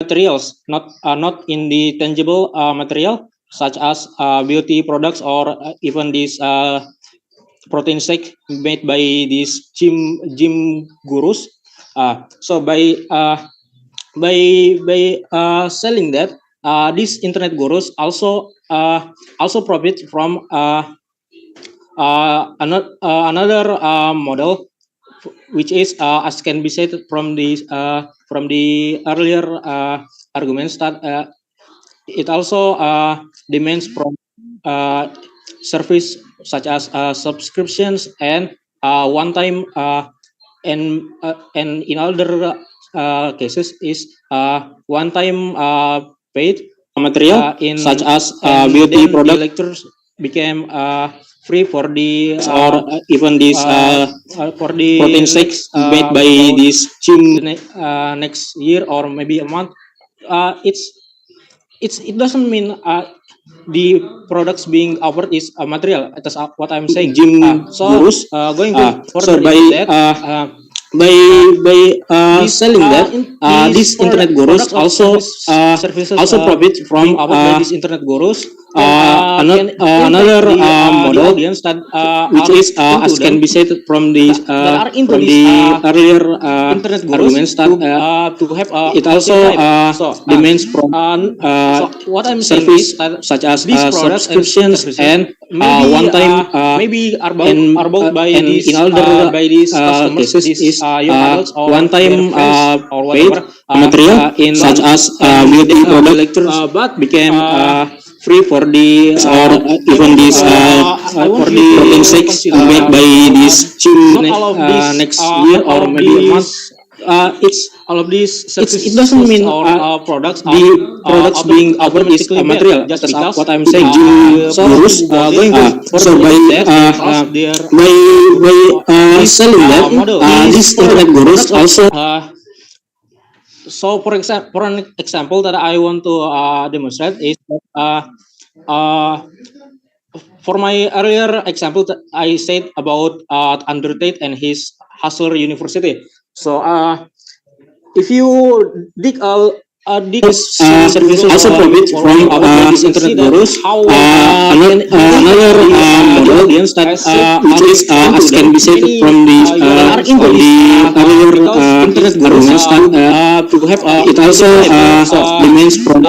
materials, not in the tangible material such as beauty products or even these protein shake made by these gym gurus. So by selling that, these internet gurus also profit from another model, which is as can be said from the earlier arguments that it also demands from uh, service such as subscriptions and one-time and in other cases is one-time paid material such as beauty products. Lectures became free for the or even these for the protein shakes made by this gym next year or maybe a month. It doesn't mean the products being offered is a material. That's what I'm saying. Gym gurus going to further by that. By selling that, these internet gurus also profit from these internet gurus. Another model audience that which is as can be said from the earlier internet arguments that to have it also demands from what I'm saying is that such as these subscriptions and one-time maybe are bought by these in other by these cases is one-time paid material in such as beauty product lectures but became free for the or even this for the protein shakes made by this gym next year or maybe a month. It's all of these services. It doesn't mean products the products being offered is a material. Just because what I'm saying. Gurus going to so by selling that these internet gurus also. So for an example that I want to demonstrate is that for my earlier example that I said about Andrew Tate and his Hustler University. So if you dig services also profit from these internet gurus. How another model audience that which is as can be said from the earlier internet gurus that to have it also demands from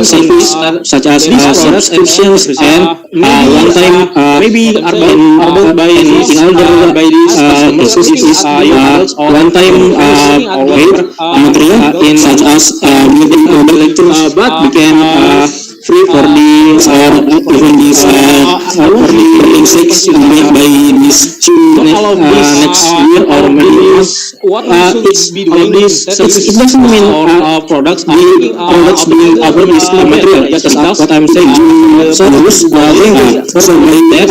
service such as subscriptions and one-time maybe are bought by in order by these cases one-time paid material in such as beauty product lectures but became free for the or even this for the protein shakes made by this gym next year or maybe what it's all of this it doesn't mean products being offered is material. That's what I'm saying. So those going for that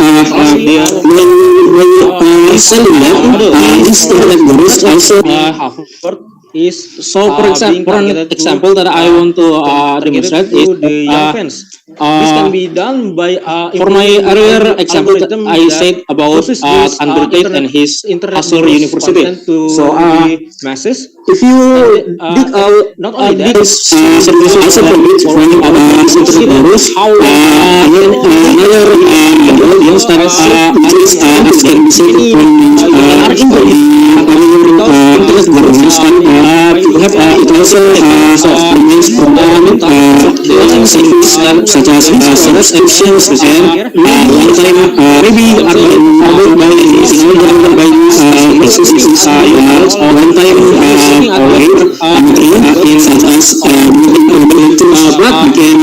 when selling that this internet gurus also is so for an example that I want to demonstrate is the young fans. This can be done by for my earlier example that I said about Andrew Tate and his Hustler University. So masses. If you dig out not only that services also profit from these internet gurus. How another audience that is as can be said from internet gurus to have it also demands from service such as subscriptions and one-time maybe are bought by businesses one-time paid in such as but became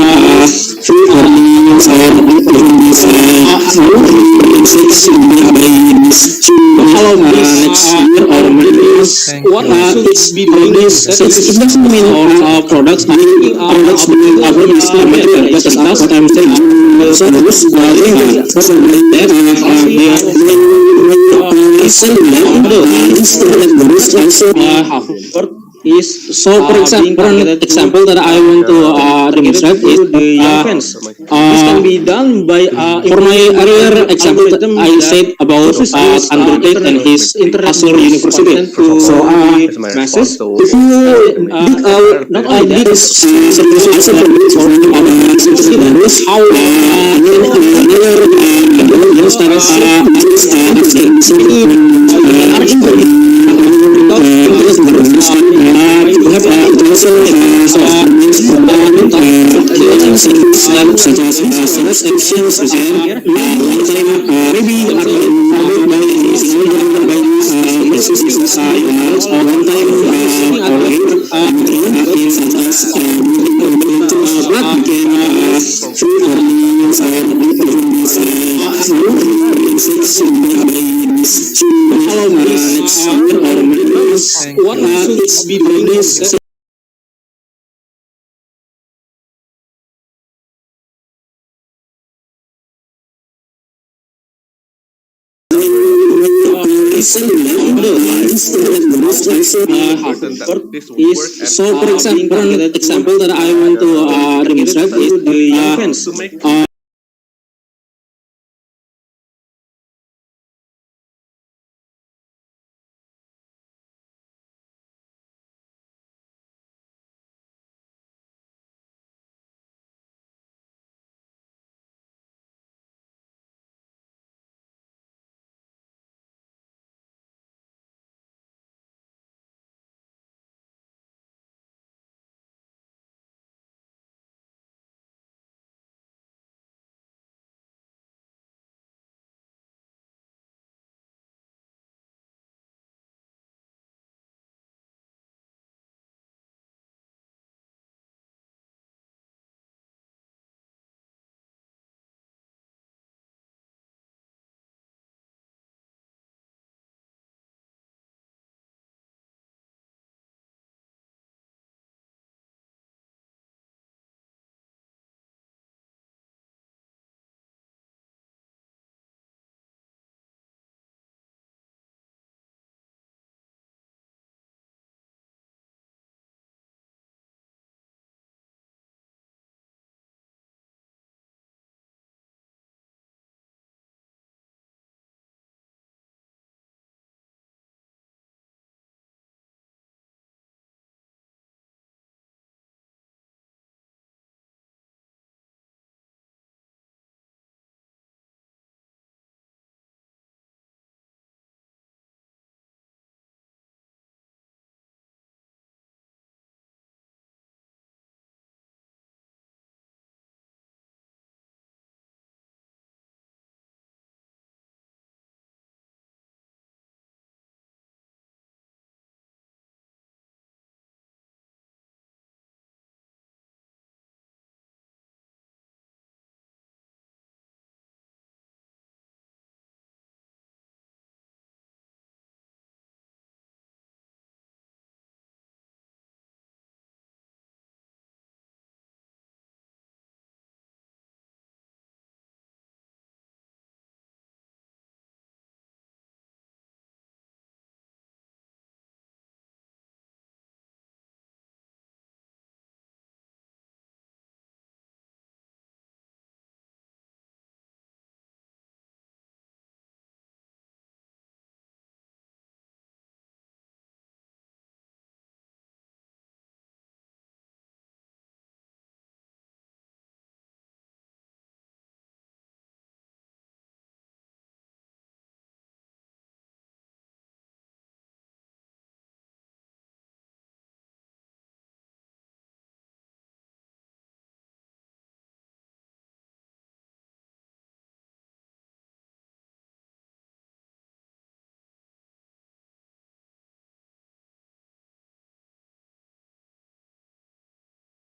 free for meals or even this six made by this next year or maybe what it's be doing this it doesn't mean products being offered is material. That's what I'm saying. So those going for that selling that this internet gurus also is for example that I want to demonstrate is this can be done by for my earlier example that I said about Andrew Tate and his Hustle University. So masses, if you dig out not only this how what should be doing this is for example that I want to demonstrate is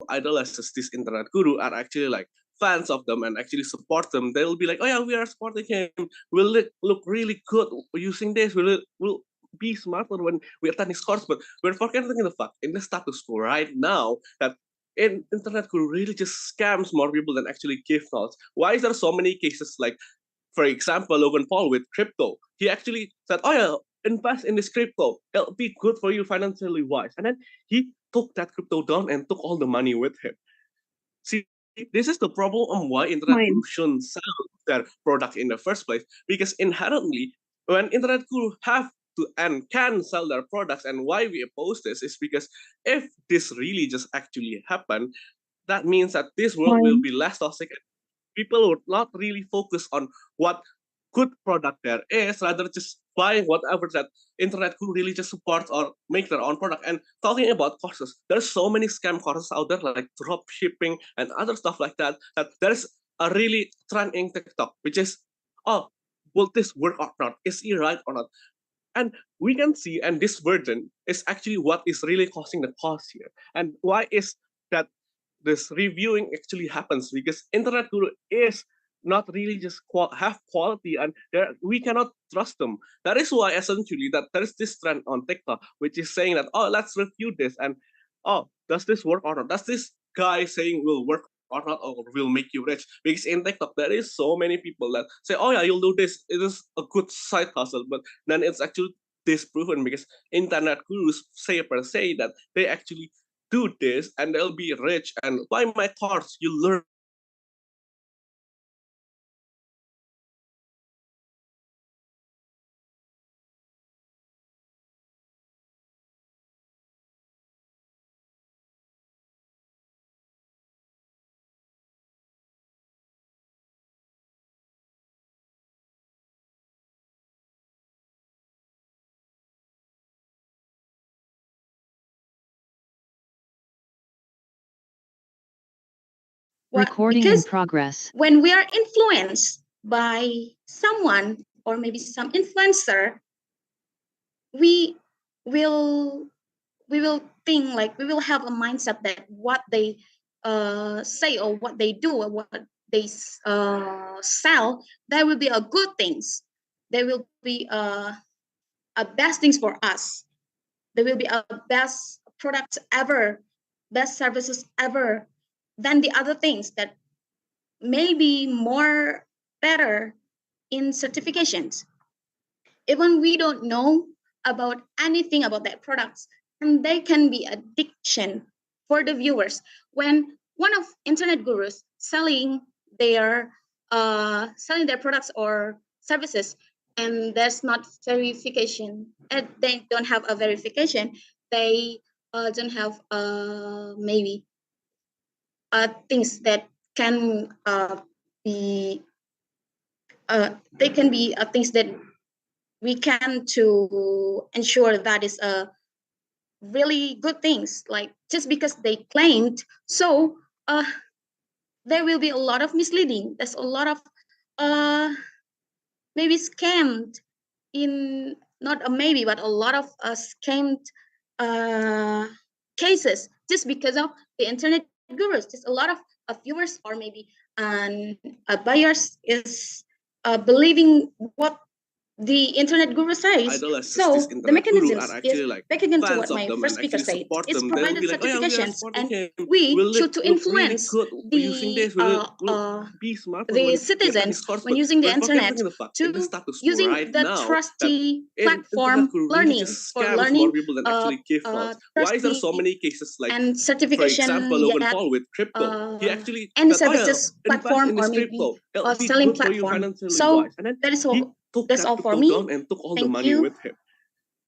idolizes this internet guru are actually like fans of them and actually support them. They'll be like, oh yeah, we are supporting him. We'll look really good using this. We'll be smarter when we attend his course. But we're forgetting in the fact in the status quo right now that internet guru really just scams more people than actually give knowledge. Why is there so many cases like, for example, Logan Paul with crypto? He actually said, oh yeah, invest in this crypto. It'll be good for you financially wise. And then he took that crypto down and took all the money with him. See, this is the problem on why internet Fine. guru shouldn't sell their product in the first place. Because inherently, when internet guru have to and can sell their products, and why we oppose this is because if this really just actually happen, that means that this world will Fine. be less toxic. People would not really focus on what good product there is, rather just buying whatever that internet could really just support or make their own product. And talking about courses, there's so many scam courses out there like drop shipping and other stuff like that. That there's a really trend in TikTok, which is, oh, will this work or not? Is it right or not? And we can see, and this burden is actually what is really causing the cost here. And why is that this reviewing actually happens? Because internet guru is not really just have quality, and we cannot trust them. That is why essentially that there is this trend on TikTok which is saying that, oh, let's review this, and oh, does this work or not? Does this guy saying will work or not, or will make you rich? Because in TikTok there is so many people that say, oh yeah, you'll do this, it is a good side hustle, but then it's actually disproven because internet gurus say per se that they actually do this and they'll be rich. And by my course, you learn Recording in Because progress. when we are influenced by someone or maybe some influencer, we will think like we will have a mindset that what they say or what they do or what they sell, that will be a good things. They will be a best things for us. They will be a best products ever, best services ever than the other things that may be more better in certifications. Even we don't know about anything about that products, and they can be addiction for the viewers. When one of internet gurus selling their products or services, and there's not verification, and they don't have a verification, they don't have maybe things that can be they can be things that we can to ensure that is a really good things, like just because they claimed. So there will be a lot of misleading, there's a lot of uh maybe scammed in, not a maybe, but a lot of scammed uh cases just because of the internet gurus. Just a lot of viewers or maybe buyers is believing what the internet guru says. idolize this So the internet guru are mechanisms is actually like back again to fans what of my them first and speaker actually said. support It's them. They'll provided be like, oh yeah, we are certifications, supporting and him. we Will should to look really influence good using this. Will be smarter the when we get his citizens course. when But using the we're internet forgetting the fact in the to status quo using right the now that trusty internet platform guru really learning just for scams more learning people than actually give out. Why is there so trusty many cases like, and for example, certification Logan yet Paul with crypto? He actually any said, oh yeah, services invest platform in or this maybe crypto. It'll a be selling good for you platform. financially So wise. And then that is he all. took That's that all for crypto me. down and took all the Thank money you. with him.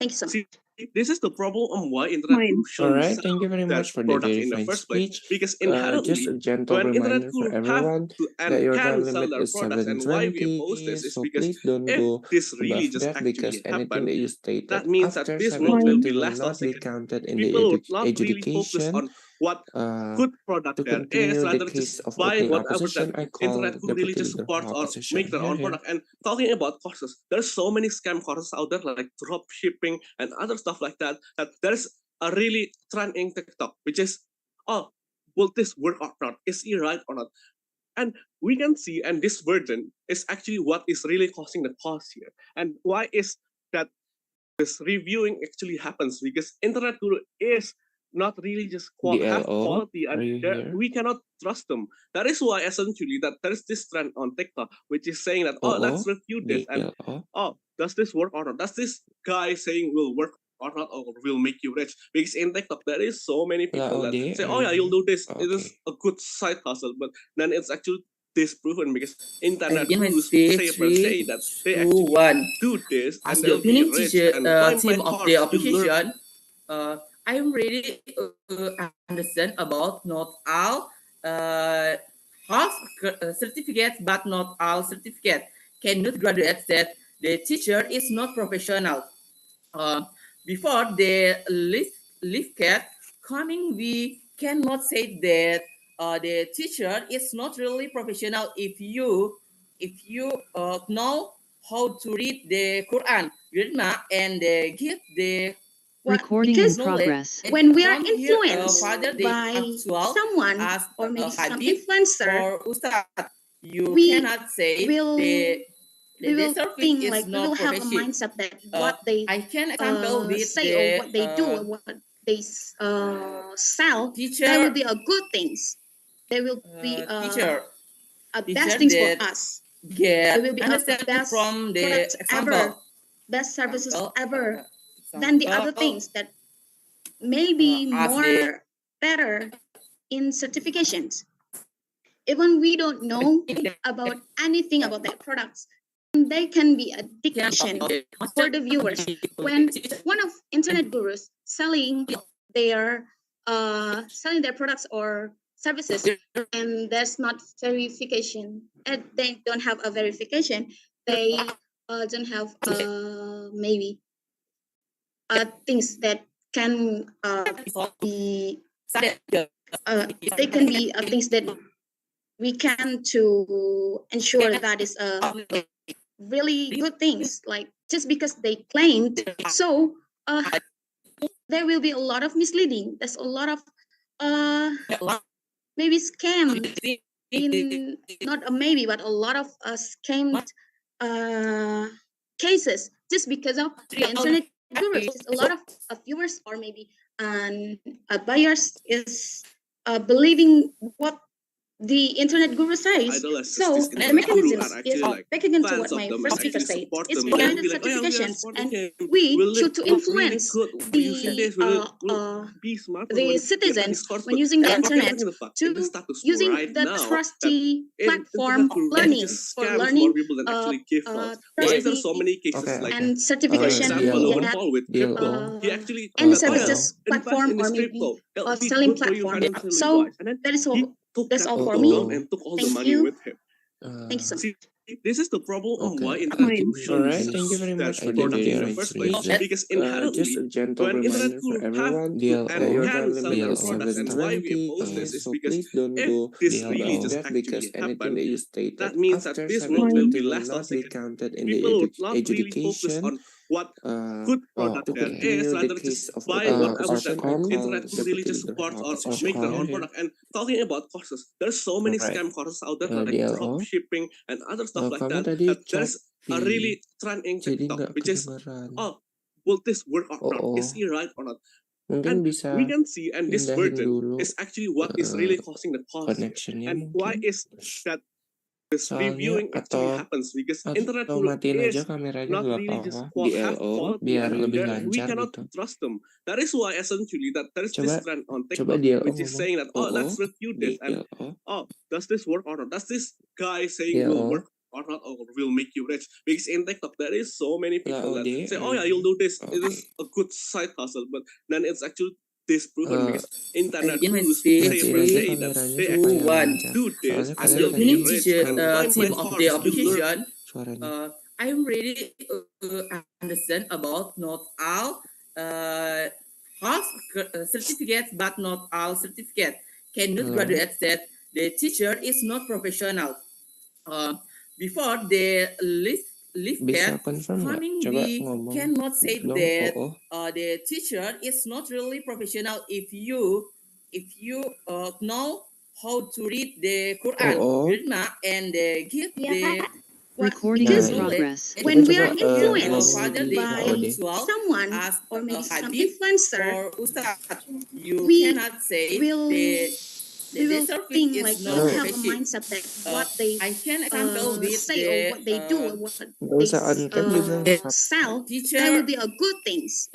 Thank you so much. See, this is the problem on why internet Fine. guru All shouldn't right, sell thank you very their much for the products very in the fine first place. speech. Because Just a inherently, gentle when internet reminder for guru have everyone to that and your can time sell limit their is products, and why we 7:20, oppose this is so because please don't if go this really above just that because actually anything happen, that you that stated means that after this world will 7:20 be will less not be toxic. counted in the People would not really focus education. on what Uh, good product to there is, continue the rather case just of buying opening whatever that opposition, I internet call could really Deputy just Leader from support or opposition. make their own Here. product. And talking about courses, there's so many scam courses out there like drop shipping and other stuff like that, that there's a really trend in TikTok, which is, oh, will this work or not? Is it right or not? And we can see, and this burden is actually what is really causing the cost here. And why is that this reviewing actually happens? Because internet guru is not really just have DLO, quality, are and you here? we cannot trust them. That is why essentially that there is this trend on TikTok which is saying that, oh, let's review this, and DLO. oh, does this work or not? Does this guy saying will work or not, or will make you rich? Because in TikTok there is so many people that Laode, say, are oh you yeah, you'll here? do this, it is Okay. a good side hustle, but then it's actually disproven because internet Begin with gurus say per se 3, that they 2, actually 1. do this As and the they'll be winning rich. teacher, And by my team of part, the to learn application, I am really understand about not all half certificates, but not all certificate cannot graduate that the teacher is not professional. Uh, Before the lift cat coming, we cannot say that the teacher is not really professional if you know how to read the Quran, and give the Recording in Because progress. when we are from here, influenced father the by actual someone as or maybe some hadith influencer, or ustad, you we cannot say will we the will service think is like we will not have a professional. mindset that what they I can example with say or the what they do or what they sell, that teacher will be a good things. They will be teacher a best teacher things for that us. get It will be a understand best from the products example. ever, best services Example, ever than the other things that may be as the more better in certifications. Even we don't know about anything about their products, they can be addiction for the viewers. When one of internet gurus selling their products or services, and there's not verification, and they don't have a verification, they don't have maybe things that can be they can be things that we can to ensure that is really good things, like just because they claimed so there will be a lot of misleading, there's a lot of uh maybe scam in, not a maybe, but a lot of scammed uh cases just because of the internet gurus. Just a lot of viewers or maybe buyers is believing what the internet guru says. idolize So this the internet guru mechanisms are is actually like back again to fans what of my them and first speaker actually said. support It's them. They'll regarding be like, oh yeah, we are certifications, supporting and him. we We'll should to look really influence good using this. We'll be smart when the we get citizens his course. when But using the forget internet the fact in the to status quo using right the now that trusty internet platform guru learning just for scams learning more people than actually give out. Why is there trusty so many cases Okay, like, okay. and for certification example, DLO, Logan in that Paul with crypto? DLO, He actually any that, oh yeah, services invest platform in or this maybe crypto. It'll a be selling good for you platform. financially So wise. And then that is he all. took That's that all for crypto down me. and took all the Thank money you. with him. Thank you so much. See, this is the problem on why okay. internet guru shouldn't Alright, thank you very their much for the product in the very first place. reason. Because Just inherently, a gentle when internet reminder for guru have everyone to and that your can time sell limit their is products, and why we 7:20, oppose this is so because please don't if go this really beyond just that because actually anything happen, that you stated that means that after this world will 7:20 be will less not be toxic. counted in the People will not really focus education. on what good product To there continue is, the rather case just of buy whatever that Ustaz internet guru really Deputy just Leader supports or Mahasiswa make their here. own product. And talking about courses, there's so many Alright, scam courses out there like drop DLO, shipping and other stuff like kamu that. tadi That there's a choppy, really trend in jadi TikTok, nggak which is, kedengeran. oh, will this work or not? Is he right or not? Mungkin And bisa we can see, and this pindahin version dulu is actually what is really causing the cause here. connectionnya And why mungkin. is that this Soalnya reviewing actually atau happens? Because internet guru matiin aja is kameranya not nggak really just apa-apa di have LO quality, biar and lebih we lancar cannot gitu. trust them. That is why essentially that there is this Coba trend on coba TikTok di LO which is ngomong saying that, oh, let's OO review di this, and LO oh, does this work or not? Does this guy di saying will LO work or not, or will make you rich? Because in TikTok there is so many people that LOD say, are oh you yeah, you'll here? do this, it Oke. is a good side hustle, but then it's actually disproven Eh, because internet Begin with gurus 3, say matiin per aja 2, se that kameranya they supaya actually 1. lancar. do this Soalnya and As kalian the they'll tadi be winning rich. teacher, And nggak by my team kedengeran of part the to learn application, suaranya. I am really understand about not all half certificates, but not all certificate cannot Halo, graduate that the teacher is not professional. Before the lift bisa cat confirm nggak? coming, Coba we ngomong cannot say dong that OO. the teacher is not really professional if you know how to read the Quran, OO. and give Iya, the Kak. Recording because in Nah, progress. Kita when we coba are influenced Father by someone as or maybe some Habib influencer, or Ustad, you we cannot say will the we will service think is like not we'll have a professional. mindset that what they I can example with say or the what they do or what Nggak they usah on cam juga nggak apa-apa. sell, teacher, that will be a good things.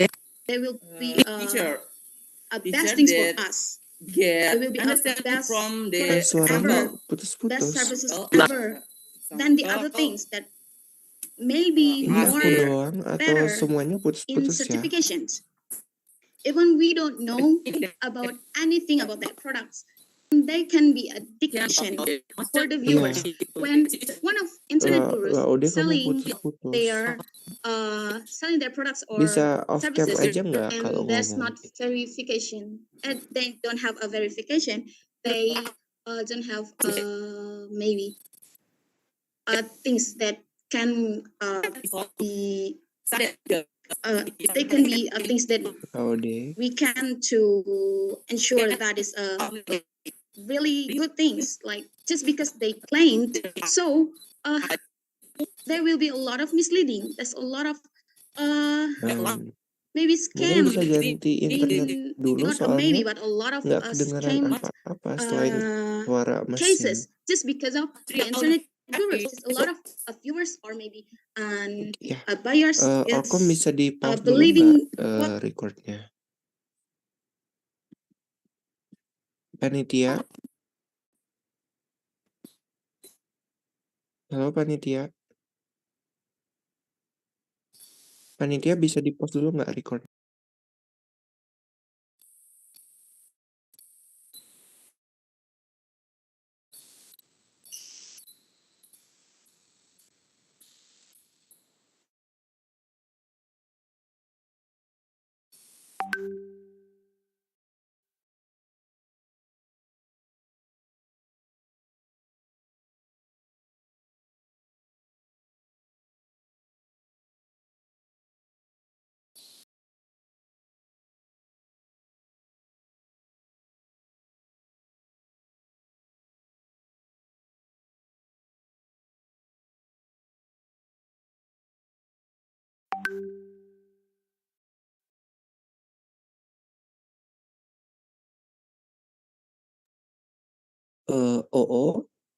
They will be teacher a teacher best things for that us. get It will be a understand best from Eh, the products suaranya ever, best putus-putus. services example, ever than the other things that may be Ini as aku more doang atau better semuanya in putus-putus ya? certifications. Even we don't know about anything about that products, they can be addiction for the viewers. When one of internet gurus Ode kamu selling putus-putus. their products or Bisa off cam services aja nggak kalau and there's ngomong? not verification and they don't have a verification, they don't have maybe things that can be they can be things that Ode. we can to ensure that is really good things, like just because they claimed so there will be a lot of misleading, there's a lot of maybe Mungkin scam bisa ganti internet in dulu not a maybe soalnya but a lot of nggak kedengaran scam apa-apa selain suara mesin. cases just because of the internet gurus. Just a lot of viewers or maybe Ya, buyers Orkom is bisa di pause dulu nggak believing what recordnya? Panitia, halo panitia. Panitia bisa di pause dulu nggak record?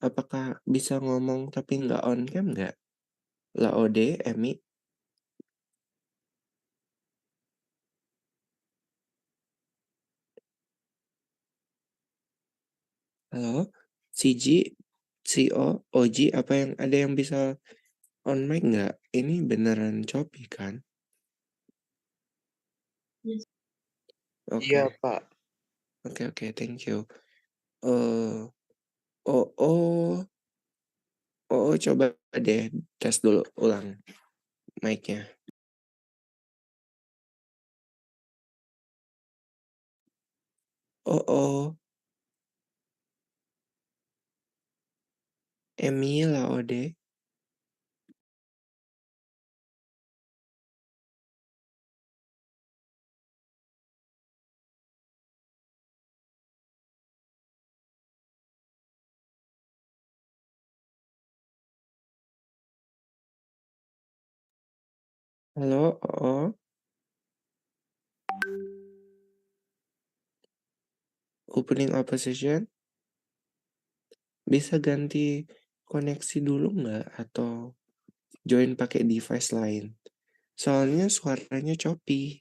Apakah bisa ngomong tapi nggak on cam nggak? Laode, Emi, halo, CG, CO, Oji, ada yang bisa on mic nggak? Ini beneran Choppy kan? Oke, Iya, Pak. oke, thank you. Oh, coba deh tes dulu ulang mic-nya. Oh, Emi, Laode. Halo, opening opposition. Bisa ganti koneksi dulu nggak? Atau join pakai device lain? Soalnya suaranya choppy.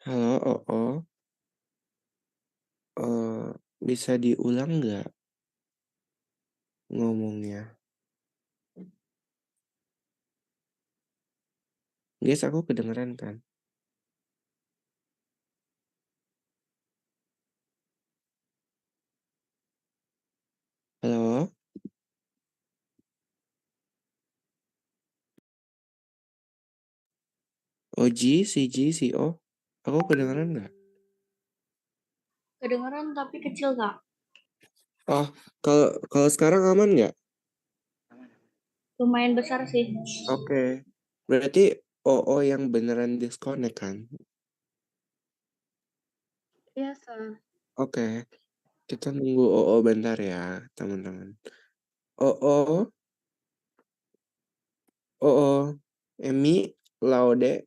Halo, bisa diulang nggak ngomongnya? Guys, aku kedengeran kan? Halo? OG, CG, CO. Aku kedengeran nggak? Kedengeran tapi kecil Kak. Oh, kalau sekarang aman nggak? Lumayan besar sih. Oke. Berarti OO yang beneran disconnect kan? Iya, Sir. Oke. Kita nunggu OO bentar ya, teman-teman. OO, OO, Emi, Laude.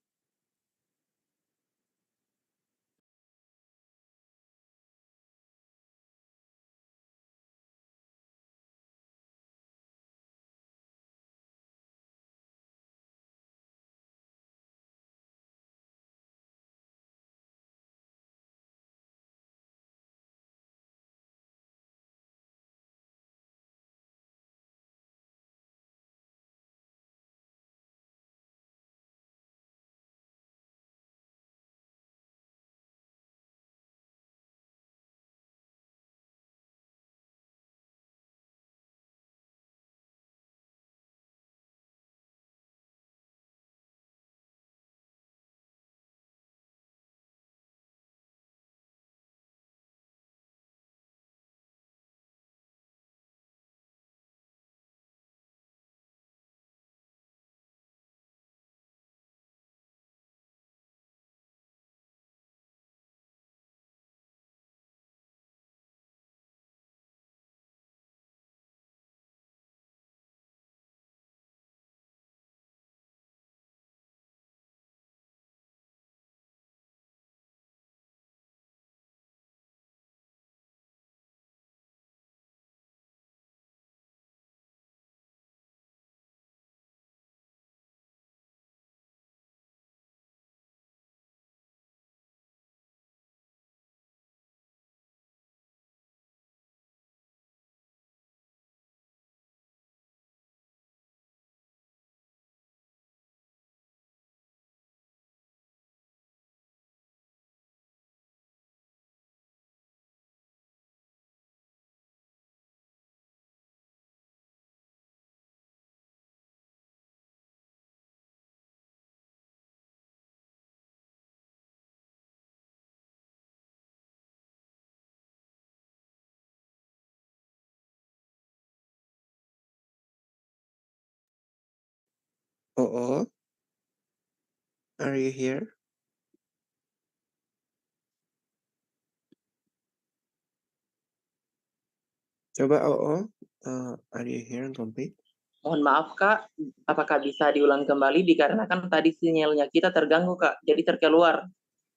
OO, are you here? Coba OO, are you here, Tompi? Mohon maaf Kak, apakah bisa diulang kembali dikarenakan tadi sinyalnya kita terganggu Kak, jadi terkeluar.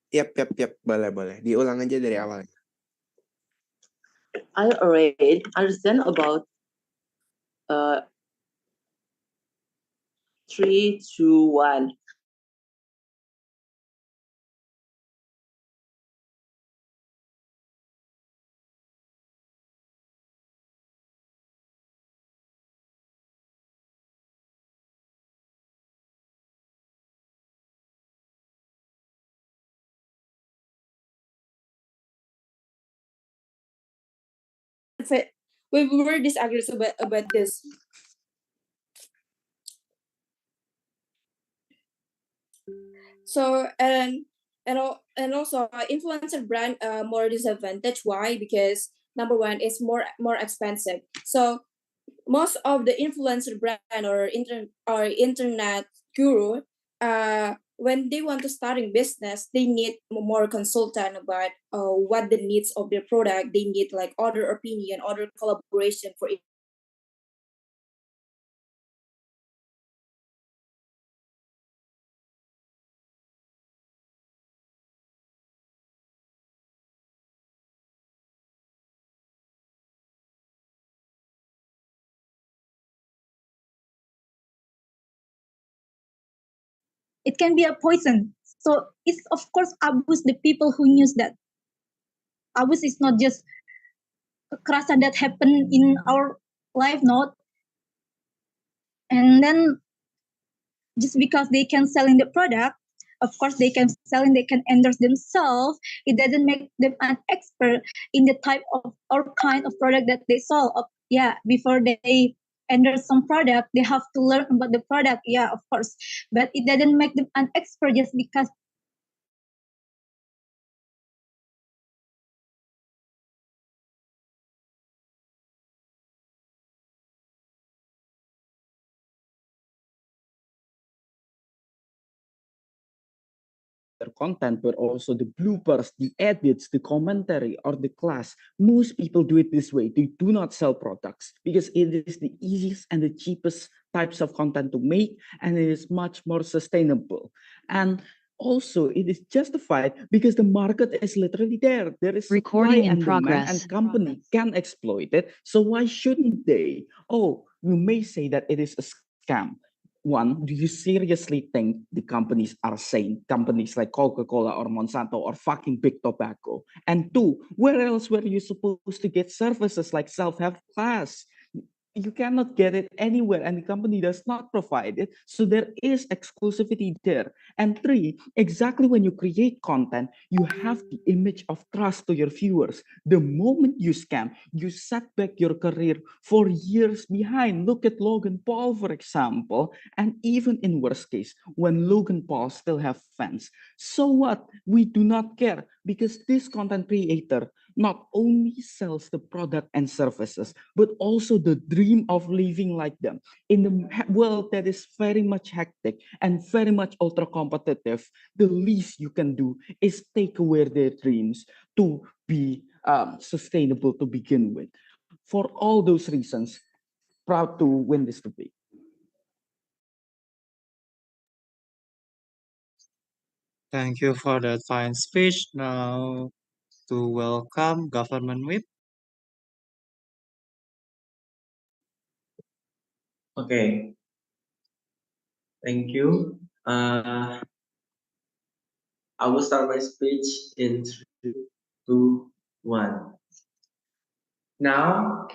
Yap, boleh. Diulang aja dari awal. I already understand about 3, 2, 1. We were disagreed about this. So and also influencer brand more disadvantage. Why? Because number one, it's more expensive. So most of the influencer brand or internet guru, when they want to starting business, they need more consultant about what the needs of their product. They need like other opinion, other collaboration for it. It can be a poison. So it's of course abuse the people who use that. Abuse is not just kekerasan that happen in our life, not. And then just because they can selling the product, of course they can selling, they can endorse themselves. It doesn't make them an expert in the type of or kind of product that they sell. Yeah, before they endorse some product, they have to learn about the product. Yeah, of course, but it doesn't make them an expert just because their content, but also the bloopers, the edits, the commentary, or the class. Most people do it this way. They do not sell products because it is the easiest and the cheapest types of content to make, and it is much more sustainable. And also, it is justified because the market is literally there. There is supply Recording in and demand, progress. and company can exploit it. So why shouldn't they? Oh, you may say that it is a scam. One, do you seriously think the companies are saying companies like Coca-Cola or Monsanto or fucking big tobacco? And two, where else were you supposed to get services like self-help class? You cannot get it anywhere, and the company does not provide it. So there is exclusivity there. And three, exactly when you create content, you have the image of trust to your viewers. The moment you scam, you set back your career for years behind. Look at Logan Paul, for example. And even in worst case, when Logan Paul still have fans, so what? We do not care because this content creator not only sells the product and services, but also the dream of living like them. In the world that is very much hectic and very much ultra competitive, the least you can do is take away their dreams to be sustainable to begin with. For all those reasons, proud to win this debate. Thank you for that fine speech. Now to welcome Government Whip. Okay, thank you. I will start my speech in 3, 2, 1. Now,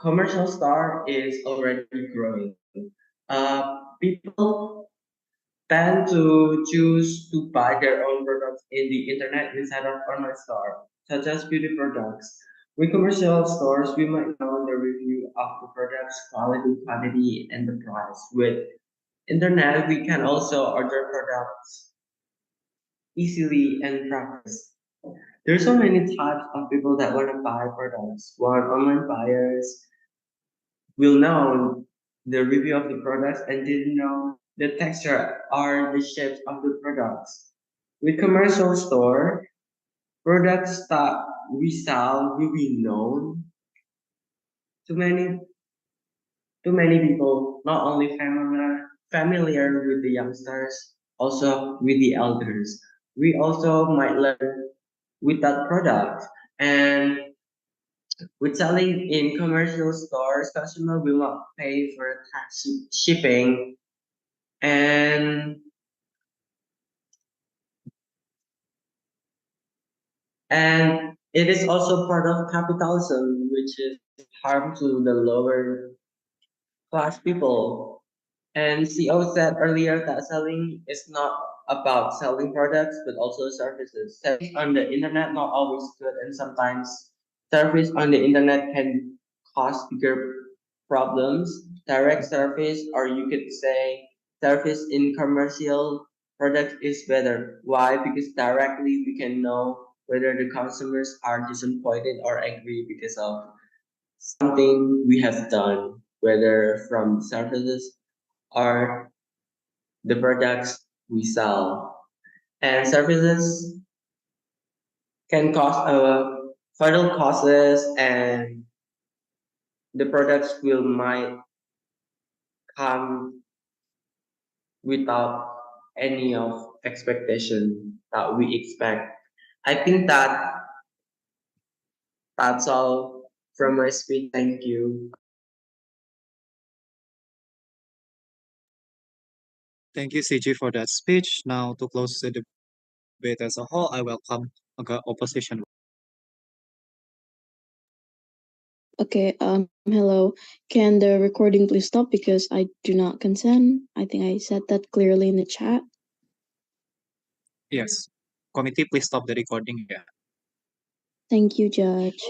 commercial star is already growing. People tend to choose to buy their own products in the internet instead of online store, such as beauty products. With commercial stores, we might know the review of the product's quality, quantity, and the price. With internet, we can also order products easily and practice. There's so many types of people that want to buy products. One, online buyers will know the review of the products and didn't know the texture or the shapes of the products. With commercial store, products that we sell will be known to many people, not only familiar with the youngsters, also with the elders. We also might learn with that product. And with selling in commercial stores, customer will not pay for tax shipping, and it is also part of capitalism, which is harm to the lower class people. And CEO said earlier that selling is not about selling products, but also services. Service on the internet not always good, and sometimes service on the internet can cause bigger problems. Direct service, or you could say service in commercial product is better. Why? Because directly we can know whether the consumers are disappointed or angry because of something we have done, whether from services or the products we sell. And services can cause fatal causes, and the products will might come without any of expectation that we expect. I think that's all from my speech. Thank you. Thank you, CG, for that speech. Now to close the debate as a whole, I welcome opposition. Okay, hello. Can the recording please stop because I do not consent? I think I said that clearly in the chat. Yes. Committee, please stop the recording. Yeah. Thank you, Judge.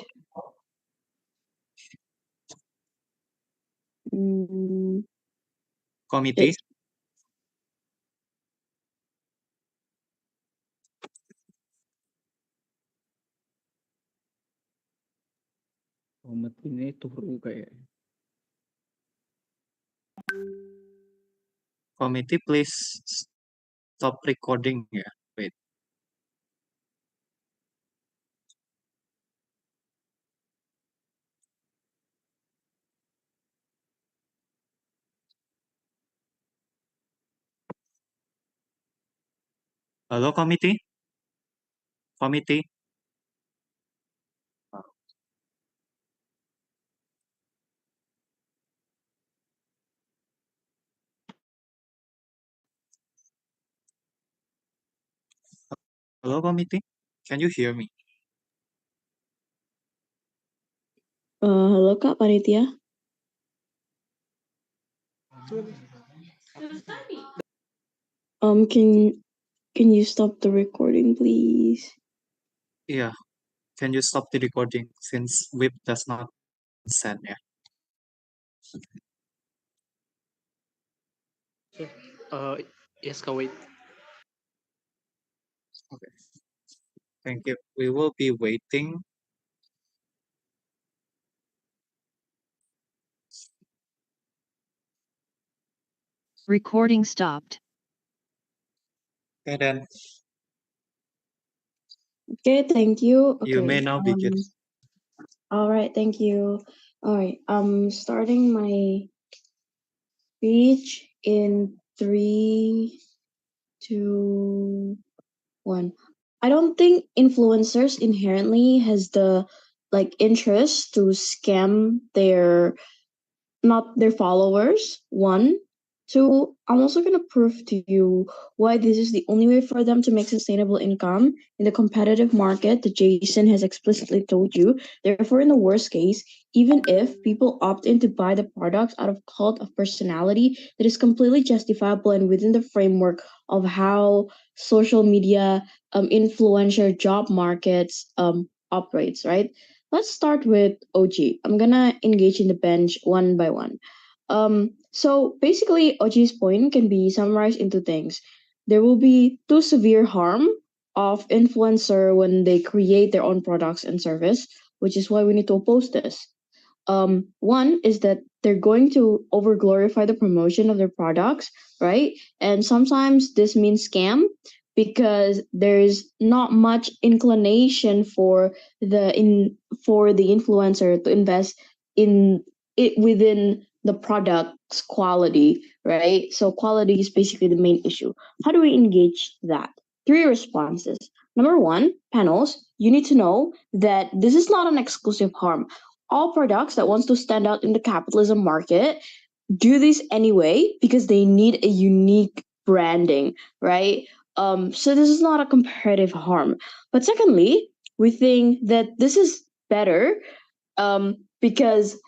Committee. Yes. Komet ini turu kayak. Committee, please stop recording. Yeah, wait. Hello, committee. Committee. Hello, committee. Can you hear me? Halo Kak Panitia. Can you stop the recording, please? Yeah. Can you stop the recording since WIP does not send? Yeah. Yes, Kak, wait. Okay. Thank you. We will be waiting. Recording stopped. And then Okay, thank you. you may Okay. now begin. All right, thank you. All right, starting my speech in 3, 2, 1. I don't think influencers inherently has the interest to scam not their followers. 1, 2, I'm also gonna prove to you why this is the only way for them to make sustainable income in the competitive market that Jason has explicitly told you. Therefore, in the worst case, even if people opt in to buy the products out of cult of personality, that is completely justifiable and within the framework of how social media influencer job markets operates, right? Let's start with OG. I'm gonna engage in the bench one by one. So basically, OG's point can be summarized into things. There will be too severe harm of influencer when they create their own products and service, which is why we need to oppose this. One is that they're going to over glorify the promotion of their products, right? And sometimes this means scam because there's not much inclination for the influencer to invest in it within the product's quality, right? So quality is basically the main issue. How do we engage that? 3 responses. Number 1, panels, you need to know that this is not an exclusive harm. All products that wants to stand out in the capitalism market do this anyway because they need a unique branding, right? So this is not a comparative harm. But secondly, we think that this is better because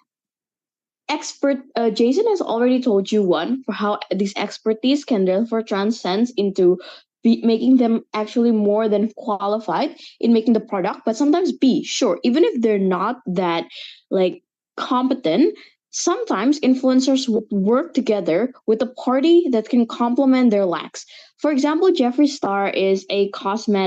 Jason has already told you one for how this expertise can therefore transcend into making them actually more than qualified in making the product, but sometimes B, sure, even if they're not that like competent, sometimes influencers work together with a party that can complement their lacks. For example, Jeffree Star is a cosmetic